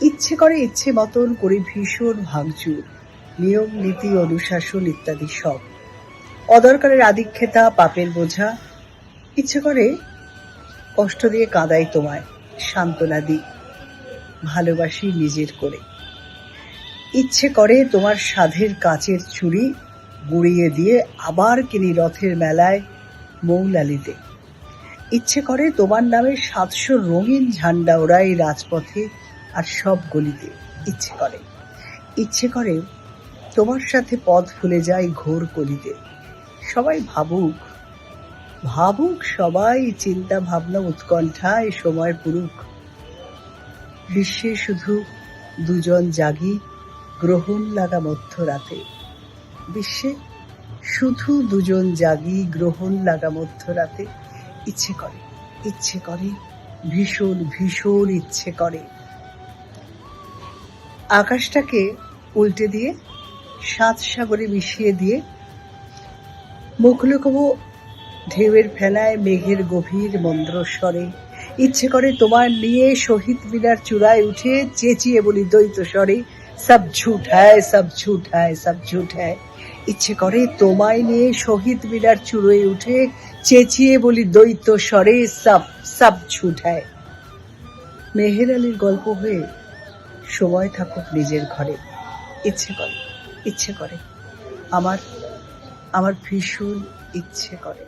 ইচ্ছে করে ইচ্ছে মতন করে ভীষণ ভাঙচুর, নিয়ম নীতি অনুশাসন ইত্যাদি সব। অদরকারের আদিক্ষেতা, পাপের বোঝা। ইচ্ছে করে কষ্ট দিয়ে কাঁদাই তোমায়, সান্ত্বনা দিই, ভালোবাসি নিজের করে। ইচ্ছে করে তোমার সাধের কাচের চুড়ি গুড়িয়ে দিয়ে আবার কিনি রথের মেলায় মৌলালিতে। ইচ্ছে করে তোমার নামে 700 রঙিন ঝান্ডা ওড়াই রাজপথে আর সব গলিতে। ইচ্ছে করে তোমার সাথে পথ ভুলে যাই ঘোর কলিতে। সবাই ভাবুক ভাবুক সবাই, চিন্তা ভাবনা উৎকণ্ঠায় সময় পুরুক। বিশ্বে শুধু দুজন জাগি, গ্রহণ লাগা মধ্যরাতে। বিশ্বে শুধু দুজন জাগি, গ্রহণ লাগা মধ্যরাতে। ইচ্ছে করে ভীষণ ভীষণ ইচ্ছে করে আকাশটাকে উল্টে দিয়ে, 7 সাগরে মিশিয়ে দিয়ে মুখ লুকোবো ঢেউয়ের ফেনায় মেঘের গভীর মন্দ্রস্বরে। ইচ্ছে করে তোমার নিয়ে শহীদ মিনার চূড়ায় উঠে চেঁচিয়ে বলি দ্বৈত স্বরে, সব ঝুট হ্যায় সব ঝুট হ্যায় সব ঝুট হ্যায়। ইচ্ছে করে তোমায় নিয়ে শহীদ মিনার চূড়ায় উঠে চেঁচিয়ে বলি দ্বৈত স্বরে, সব সব ঝুট হ্যায়। মেহের আলীর গল্প হয়ে সময় থাকুক নিজের ঘরে। ইচ্ছে করে আমার ভীষণ ইচ্ছে করে।